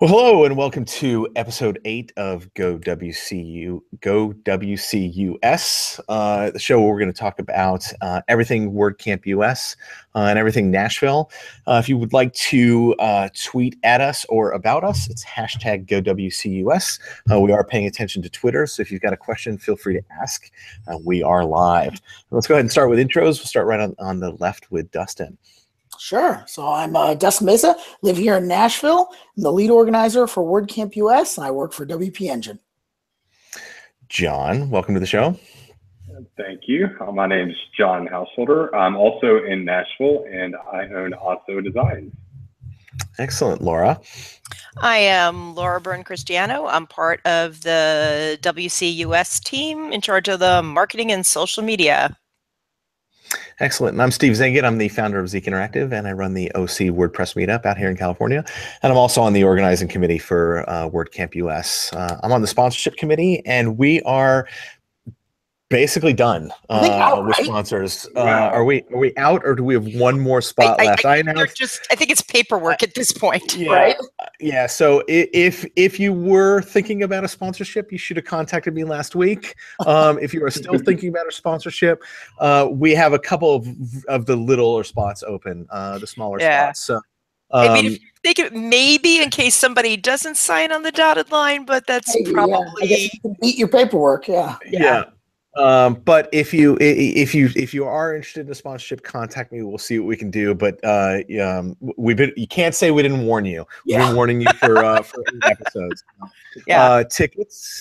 Well, hello and welcome to episode 8 of GoWCUS, the show where we're going to talk about everything WordCamp US and everything Nashville. If you would like to tweet at us or about us, it's hashtag GoWCUS. We are paying attention to Twitter, so if you've got a question, feel free to ask. We are live. Let's go ahead and start with intros. We'll start right on the left with Dustin. Sure. So I'm Dustin Mesa, live here in Nashville. I'm the lead organizer for WordCamp US, and I work for WP Engine. John, welcome to the show. Thank you. My name is John Householder. I'm also in Nashville, and I own Osso Designs. Excellent. Laura? I am Laura Byrne-Cristiano. I'm part of the WCUS team in charge of the marketing and social media. Excellent. And I'm Steve Zengit. I'm the founder of Zeek Interactive, and I run the OC WordPress meetup out here in California. And I'm also on the organizing committee for WordCamp US. I'm on the sponsorship committee, and we are basically done with sponsors. Are we out, or do we have one more spot left? I think it's paperwork at this point, yeah, right? Yeah. So if you were thinking about a sponsorship, you should have contacted me last week. If you are still thinking about a sponsorship, we have a couple of the littler spots open, the smaller spots. So. I mean, if you think it maybe in case somebody doesn't sign on the dotted line, but that's probably I guess you can beat your paperwork. Yeah. But if you are interested in a sponsorship, contact me. We'll see what we can do. But you can't say we didn't warn you. We've been warning you for 8 episodes.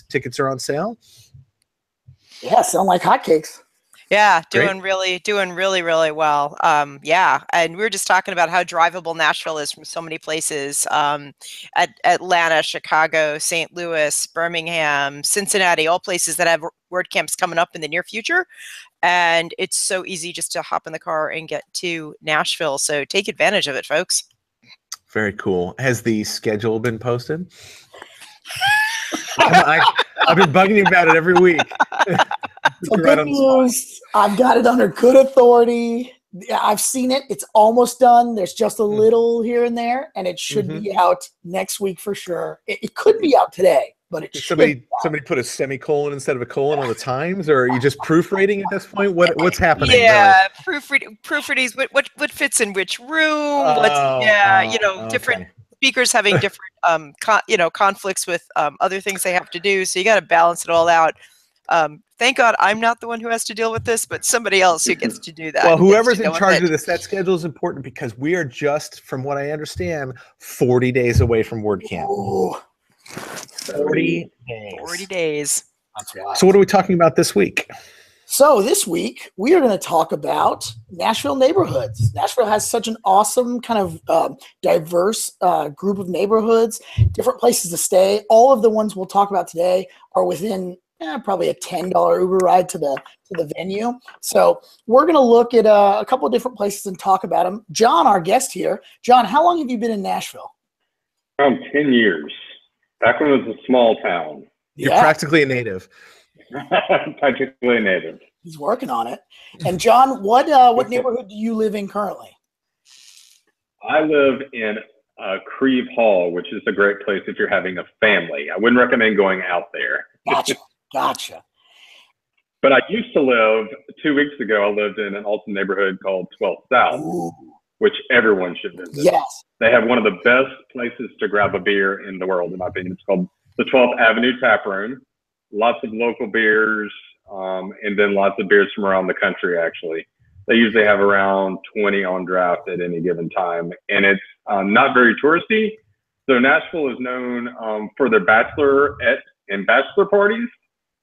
Tickets are on sale. Yeah, sound like hotcakes. Yeah, doing really well. And we were just talking about how drivable Nashville is from so many places. Atlanta, Chicago, St. Louis, Birmingham, Cincinnati, all places that have WordCamps coming up in the near future. And it's so easy just to hop in the car and get to Nashville. So take advantage of it, folks. Very cool. Has the schedule been posted? I've been bugging you about it every week. So good news. I've got it under good authority. I've seen it. It's almost done. There's just a little here and there, and it should be out next week for sure. It could be out today, but it should. Somebody put a semicolon instead of a colon on the times, or are you just proofreading at this point? What's happening? Yeah, proofreading. What fits in which room? Different speakers having different conflicts with other things they have to do. So you got to balance it all out. Thank God I'm not the one who has to deal with this, but somebody else who gets to do that. Well, whoever's in charge of this, that schedule is important because we are just, from what I understand, 40 days away from WordCamp. Ooh. 40 days. 40 days. That's wild. So what are we talking about this week? So this week, we are going to talk about Nashville Neighborhoods. Nashville has such an awesome kind of diverse group of neighborhoods, different places to stay. All of the ones we'll talk about today are within probably a $10 Uber ride to the venue. So we're going to look at a couple of different places and talk about them. John, our guest here. John, how long have you been in Nashville? Around 10 years. Back when it was a small town. You're practically a native. Practically a native. He's working on it. And John, what neighborhood do you live in currently? I live in Creve Hall, which is a great place if you're having a family. I wouldn't recommend going out there. Gotcha. But I used to live, 2 weeks ago, I lived in an awesome neighborhood called 12th South, which everyone should visit. Yes. They have one of the best places to grab a beer in the world, in my opinion. It's called the 12th Avenue Tap Room. Lots of local beers, and then lots of beers from around the country, actually. They usually have around 20 on draft at any given time, and it's not very touristy. So Nashville is known for their bachelorette and bachelor parties.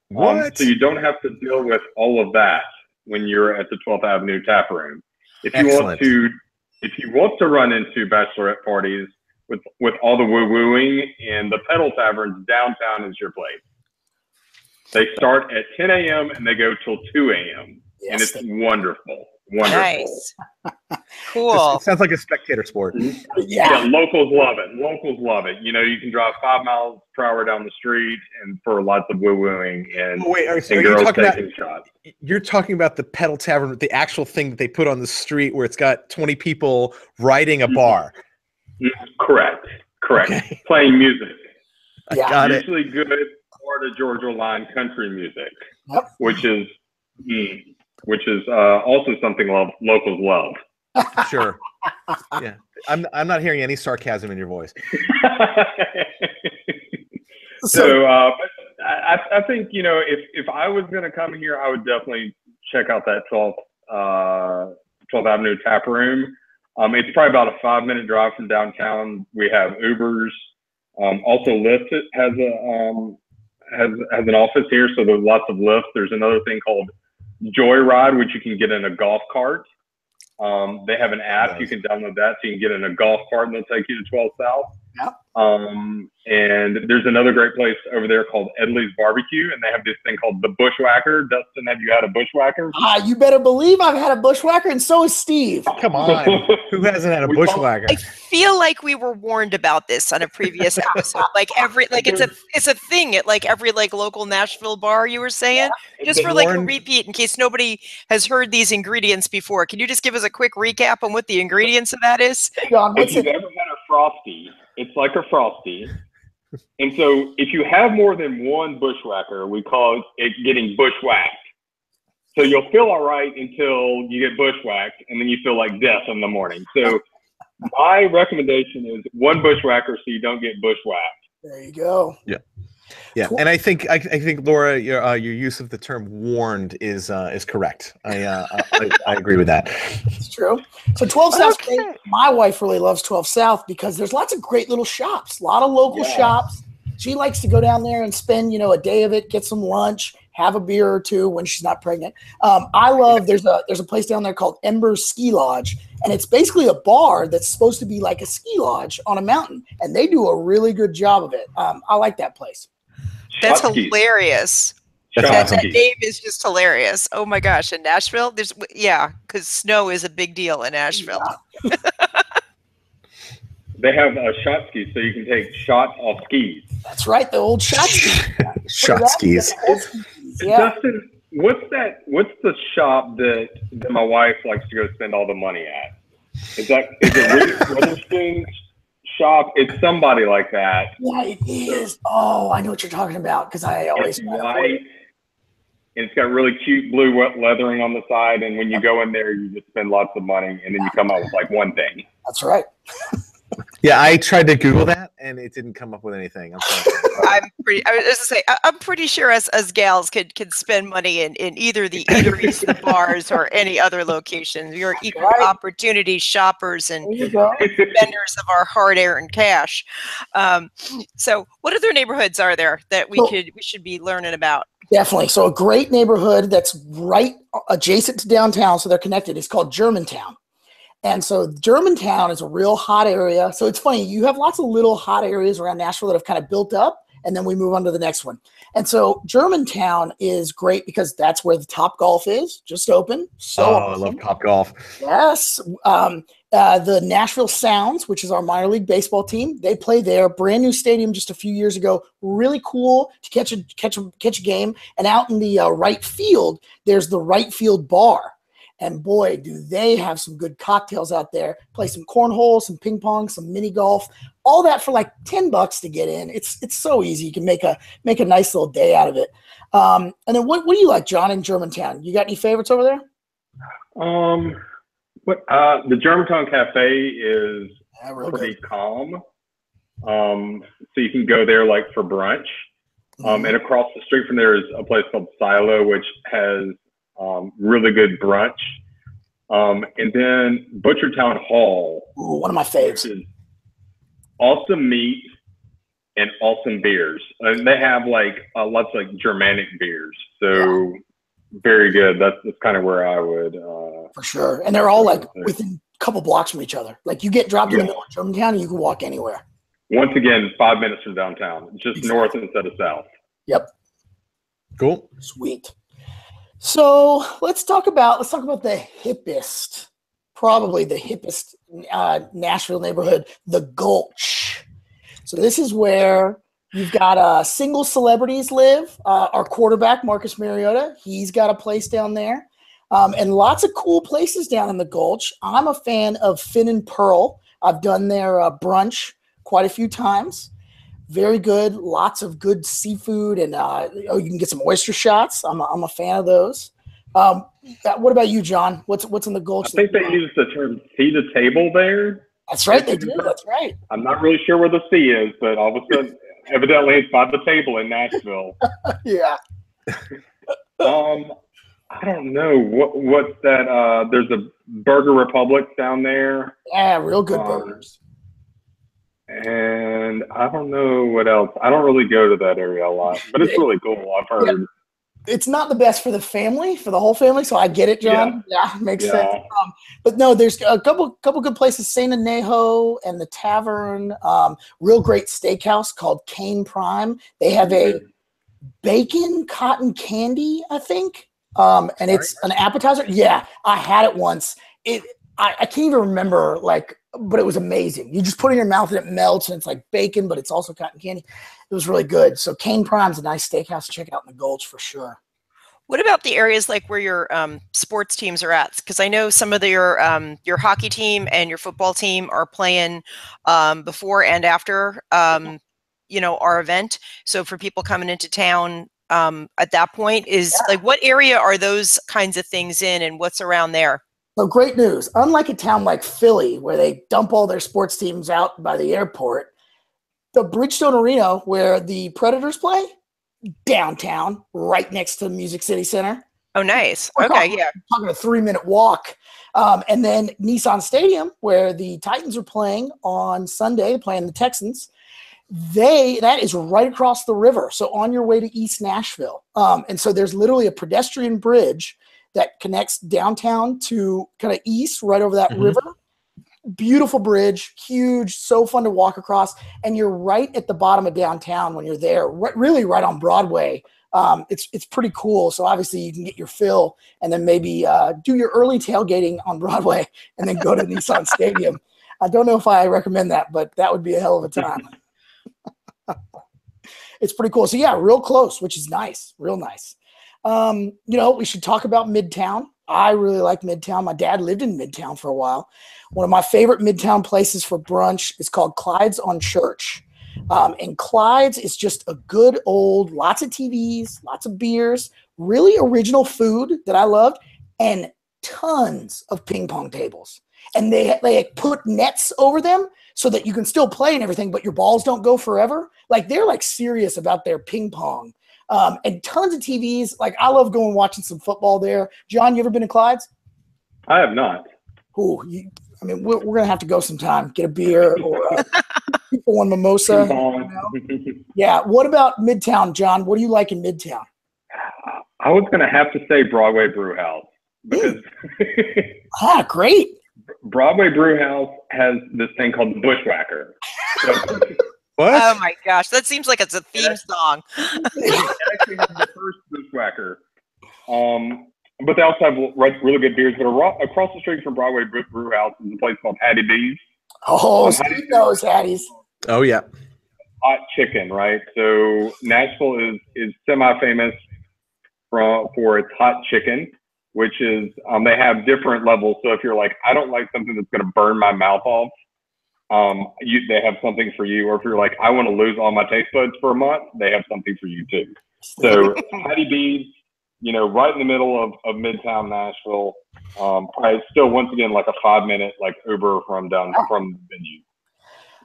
What? So you don't have to deal with all of that when you're at the 12th Avenue Tap Room. If you want to run into bachelorette parties with all the woo-wooing, and the Pedal Taverns downtown is your place. They start at 10 a.m. and they go till 2 a.m. and it's wonderful. Nice. Cool. It sounds like a spectator sport. Yeah, locals love it. You know, you can drive 5 miles per hour down the street and for lots of woo-wooing and, girls taking shots. You're talking about the Pedal Tavern, the actual thing that they put on the street where it's got 20 people riding a bar. Correct. Correct. Okay. Playing music. Yeah. Got it. Usually good Florida Georgia line country music, Yep. which is also something locals love. Sure. Yeah. I'm not hearing any sarcasm in your voice. So I think, you know, if I was going to come here, I would definitely check out that 12th Avenue Tap Room. It's probably about a 5-minute drive from downtown. We have Ubers. Also, Lyft has an office here, so there's lots of Lyft. There's another thing called Joyride, which you can get in a golf cart. They have an app. You can download that, so you can get in a golf cart and they'll take you to 12 South. Yep. And there's another great place over there called Edley's Barbecue, and they have this thing called the Bushwhacker. Dustin, have you had a Bushwhacker? You better believe I've had a Bushwhacker, and so has Steve. Come on. Who hasn't had a Bushwhacker? I feel like we were warned about this on a previous episode. It's a thing at like every like local Nashville bar, you were saying? Just for like a repeat in case nobody has heard these ingredients before. Can you just give us a quick recap on what the ingredients of that is? John, If you've ever had a Frosty, it's like a Frosty. And so if you have more than one Bushwhacker, we call it getting bushwhacked. So you'll feel all right until you get bushwhacked, and then you feel like death in the morning. So my recommendation is one Bushwhacker so you don't get bushwhacked. There you go. Yeah. Yeah, and I think Laura, your use of the term "warned" is correct. I agree with that. It's true. So 12 South, my wife really loves 12 South because there's lots of great little shops, a lot of local shops. She likes to go down there and spend, you know, a day of it, get some lunch, have a beer or two when she's not pregnant. I love there's a place down there called Embers Ski Lodge, and it's basically a bar that's supposed to be like a ski lodge on a mountain, and they do a really good job of it. I like that place. That's hilarious. That's That name is just hilarious. Oh my gosh! In Nashville, because snow is a big deal in Nashville. Yeah. They have shot skis, so you can take shots off skis. That's right, the old shot skis. Shot skis. Yeah. Justin, what's the shop that my wife likes to go spend all the money at? Is it Witherspoon's shop? It's somebody like that. Yeah, it is. Oh, I know what you're talking about because I always it's white, and it's got really cute blue leathering on the side. And when you go in there, you just spend lots of money, and then you come out with like one thing. That's right. Yeah, I tried to Google that, and it didn't come up with anything. I'm sorry. I'm pretty sure us gals could spend money in either the eateries, the bars, or any other location. We are equal opportunity shoppers and spenders of our hard-earned cash. So, what other neighborhoods are there that we should be learning about? Definitely. So, a great neighborhood that's right adjacent to downtown, so they're connected, is called Germantown. And so Germantown is a real hot area. So it's funny, you have lots of little hot areas around Nashville that have kind of built up, and then we move on to the next one. And so Germantown is great because that's where the Top Golf is, just open. So awesome. I love Top Golf. Yes. The Nashville Sounds, which is our minor league baseball team, they play there. Brand new stadium just a few years ago. Really cool to catch a game. And out in the right field, there's the right field bar. And boy, do they have some good cocktails out there. Play some cornhole, some ping pong, some mini golf, all that for like $10 to get in. It's so easy. You can make a nice little day out of it. And then what do you like, John, in Germantown? You got any favorites over there? The Germantown Cafe is pretty good. calm. So you can go there like for brunch. And across the street from there is a place called Silo, which has really good brunch. And then Butchertown Hall. Ooh, one of my faves. Awesome meat and awesome beers. And they have like lots of like Germanic beers. So very good. That's kind of where I would. For sure. And they're all like within a couple blocks from each other. Like you get dropped in the middle of Germantown and you can walk anywhere. Once again, 5 minutes from downtown, just north instead of south. Yep. Cool. Sweet. So let's talk about the hippest, probably the hippest Nashville neighborhood, the Gulch. So this is where you've got single celebrities live. Our quarterback, Marcus Mariota, he's got a place down there. And lots of cool places down in the Gulch. I'm a fan of Finn and Pearl. I've done their brunch quite a few times. Very good. Lots of good seafood, and you can get some oyster shots. I'm a fan of those. What about you, John? What's in the Gulch? I think they use the term "sea to table" there. That's right, they do. That's right. I'm not really sure where the sea is, but all of a sudden, evidently, it's by the table in Nashville. Yeah. I don't know what's that. There's a Burger Republic down there. Yeah, real good burgers. And I don't know what else. I don't really go to that area a lot, but it's really cool. I've heard. Yeah. It's not the best for the family, for the whole family. So I get it, John. Yeah, makes sense. But no, there's a couple good places. Saint Anejo and the Tavern. Real great steakhouse called Cane Prime. They have a bacon cotton candy, I think. And it's an appetizer. Yeah, I had it once. I can't even remember, but it was amazing. You just put it in your mouth and it melts, and it's like bacon, but it's also cotton candy. It was really good. So Cane Prime's a nice steakhouse to check out in the Gulch for sure. What about the areas like where your sports teams are at? Because I know some of your hockey team and your football team are playing before and after our event. So for people coming into town at that point, what area are those kinds of things in, and what's around there? So great news. Unlike a town like Philly, where they dump all their sports teams out by the airport, the Bridgestone Arena, where the Predators play, downtown, right next to Music City Center. Oh, nice. Okay, yeah. Talking a 3-minute walk. And then Nissan Stadium, where the Titans are playing on Sunday, playing the Texans. That is right across the river. So on your way to East Nashville. And so there's literally a pedestrian bridge that connects downtown to kind of east, right over that river. Beautiful bridge, huge, so fun to walk across. And you're right at the bottom of downtown when you're there, really right on Broadway. It's pretty cool. So obviously you can get your fill and then maybe do your early tailgating on Broadway and then go to Nissan Stadium. I don't know if I recommend that, but that would be a hell of a time. It's pretty cool. So yeah, real close, which is nice, real nice. We should talk about Midtown. I really like Midtown. My dad lived in Midtown for a while. One of my favorite Midtown places for brunch is called Clyde's on Church. And Clyde's is just a good old, lots of TVs, lots of beers, really original food that I loved, and tons of ping pong tables. And they put nets over them so that you can still play and everything, but your balls don't go forever. They're serious about their ping pong. And tons of TVs. I love going watching some football there. John, you ever been to Clyde's? I have not. Ooh, we're gonna have to go sometime. Get a beer or one mimosa. Yeah. What about Midtown, John? What do you like in Midtown? I was gonna have to say Broadway Brew House because great. Broadway Brew House has this thing called the Bushwhacker. What? Oh my gosh, that seems like it's a theme song. It actually has the first Bushwhacker. But they also have really good beers. But across the street from Broadway Brew House is a place called Hattie B's. Oh, Steve knows Hattie's. Oh, yeah. Hot chicken, right? So Nashville is semi-famous for its hot chicken, which is they have different levels. So if you're like, I don't like something that's going to burn my mouth off, they have something for you. Or if you're like, I want to lose all my taste buds for a month, they have something for you too. So Hattie B's, right in the middle of Midtown Nashville. It's still once again like a 5-minute Uber from the venue.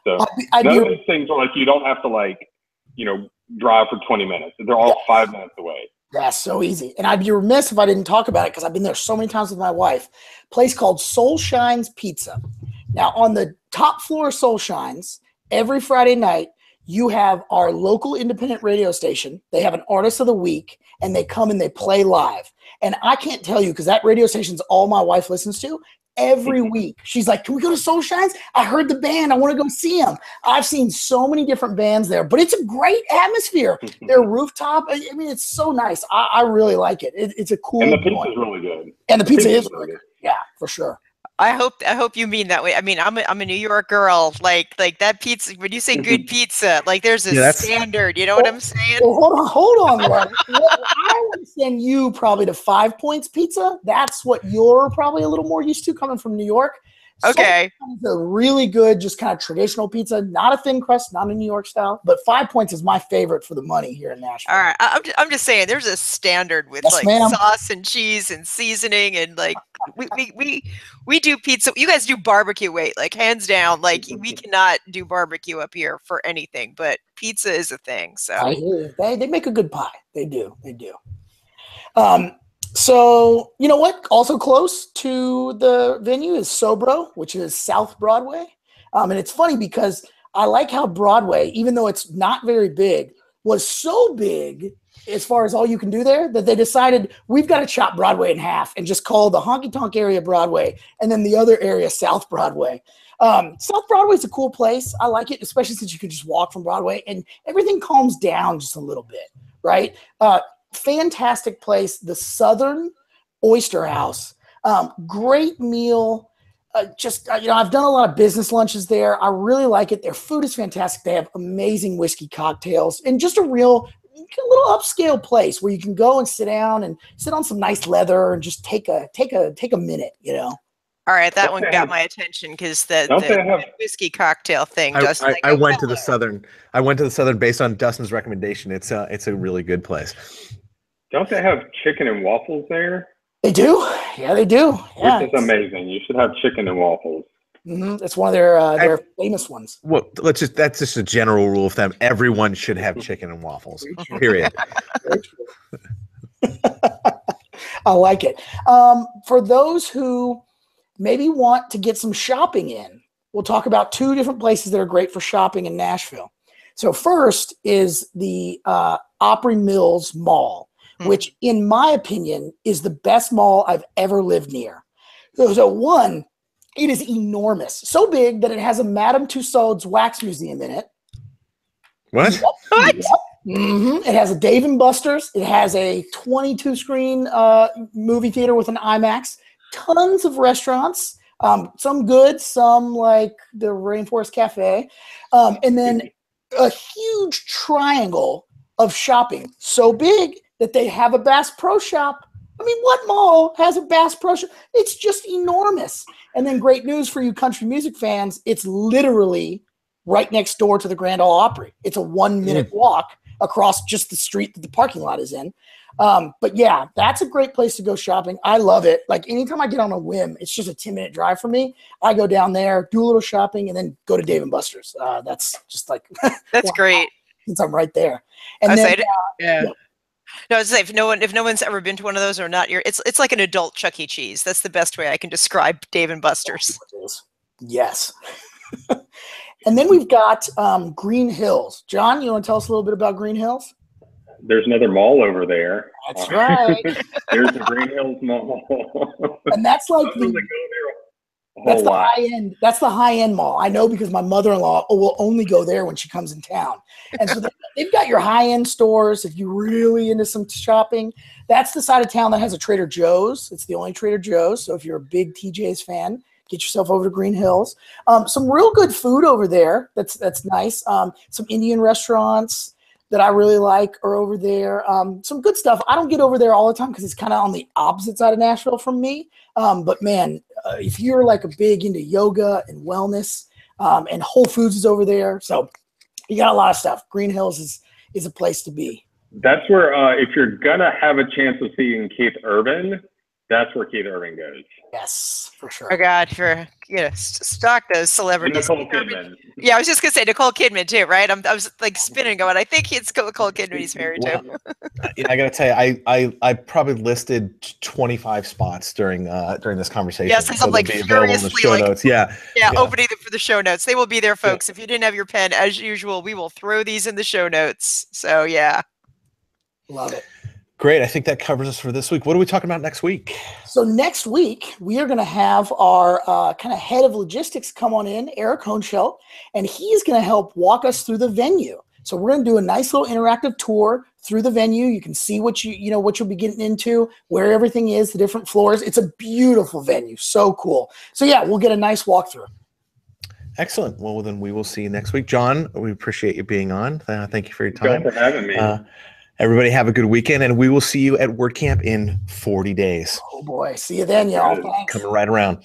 So none of these things are you don't have to drive for 20 minutes. They're all 5 minutes away. That's so easy. And I'd be remiss if I didn't talk about it because I've been there so many times with my wife. A place called Soul Shines Pizza. Now, on the top floor of Soul Shines, every Friday night, you have our local independent radio station. They have an artist of the week, and they come and they play live. And I can't tell you, because that radio station's all my wife listens to. Every week, she's like, can we go to Soul Shines? I heard the band. I want to go see them. I've seen so many different bands there, but it's a great atmosphere. Their rooftop, it's so nice. I really like it. It's a cool And the pizza's really good. And the pizza is really good. Yeah, for sure. I hope you mean that way. I'm a New York girl. Like that pizza. When you say good pizza, there's a standard. You know what I'm saying? Well, hold on. I would send you probably to 5 Points Pizza. That's what you're probably a little more used to coming from New York. Okay. It's a really good, just kind of traditional pizza, not a thin crust, not a New York style, but 5 Points is my favorite for the money here in Nashville. All right. I'm just saying there's a standard with Yes, ma'am. sauce and cheese and seasoning and we do pizza. You guys do barbecue, hands down. We cannot do barbecue up here for anything, but pizza is a thing. So I hear you. They make a good pie. They do. So you know what? Also close to the venue is Sobro, which is South Broadway. And it's funny because I like how Broadway, even though it's not very big, was so big as far as all you can do there that they decided we've got to chop Broadway in half and just call the honky tonk area Broadway and then the other area South Broadway. South Broadway is a cool place. I like it, especially since you can just walk from Broadway and everything calms down just a little bit, right? Fantastic place. The Southern Oyster House. Great meal. I've done a lot of business lunches there. I really like it. Their food is fantastic. They have amazing whiskey cocktails and just a little upscale place where you can go and sit down and sit on some nice leather and just take a minute, All right, that one got my attention because the whiskey cocktail thing. I went to the Southern. I went to the Southern based on Dustin's recommendation. It's a really good place. Don't they have chicken and waffles there? They do. Yeah, they do. Yeah, which is amazing. You should have chicken and waffles. Mm-hmm. It's one of their famous ones. Well, that's just a general rule of them. Everyone should have chicken and waffles. Period. I like it. For those who maybe want to get some shopping in, we'll talk about 2 different places that are great for shopping in Nashville. So first is the Opry Mills Mall, which in my opinion is the best mall I've ever lived near. So one, it is enormous. So big that it has a Madame Tussauds wax museum in it. What? What? Yep. Mm-hmm. It has a Dave & Buster's. It has a 22-screen movie theater with an IMAX. Tons of restaurants. Some good, some like the Rainforest Cafe. And then a huge triangle of shopping. So big that they have a Bass Pro Shop. I mean, what mall has a Bass Pro Shop? It's just enormous. And then great news for you country music fans, it's literally right next door to the Grand Ole Opry. It's a 1-minute walk across just the street that the parking lot is in. But yeah, that's a great place to go shopping. I love it. Like anytime I get on a whim, it's just a 10-minute drive for me. I go down there, do a little shopping, and then go to Dave & Buster's. That's just like that's great. Since I'm right there. And then, yeah. No, it's if no one's ever been to one of those or not, it's like an adult Chuck E. Cheese. That's the best way I can describe Dave & Buster's. Yes. And then we've got Green Hills. John, you want to tell us a little bit about Green Hills? There's another mall over there. That's right. There's the Green Hills Mall. And that's like that's the high end. That's the high end mall. I know because my mother-in-law will only go there when she comes in town. And so they've got your high end stores. If you're really into some shopping, that's the side of town that has a Trader Joe's. It's the only Trader Joe's. So if you're a big TJ's fan, get yourself over to Green Hills. Some real good food over there. That's nice. Some Indian restaurants that I really like are over there. Some good stuff. I don't get over there all the time because it's kind of on the opposite side of Nashville from me. But man, if you're like a big into yoga and wellness, and Whole Foods is over there. So you got a lot of stuff. Green Hills is a place to be. That's where, if you're going to have a chance of seeing Keith Urban, that's where Keith Urban goes. Yes, for sure. Oh God, stock those celebrities. Nicole Kidman. Yeah, I was just gonna say Nicole Kidman too, right? I was like spinning, going. I think it's Nicole Kidman he's married to. I gotta tell you, I probably listed 25 spots during this conversation. Yes, so I'm like furiously notes. Yeah, opening them for the show notes. They will be there, folks. If you didn't have your pen, as usual, we will throw these in the show notes. So yeah, love it. Great. I think that covers us for this week. What are we talking about next week? So next week, we are going to have our kind of head of logistics come on in, Eric Hohenschelt, and he's going to help walk us through the venue. So we're going to do a nice little interactive tour through the venue. You can see what you'll be getting into, where everything is, the different floors. It's a beautiful venue. So cool. So yeah, we'll get a nice walkthrough. Excellent. Well, then we will see you next week. John, we appreciate you being on. Thank you for your time. Thanks for having me. Everybody have a good weekend, and we will see you at WordCamp in 40 days. Oh, boy. See you then, y'all. Thanks. Coming right around.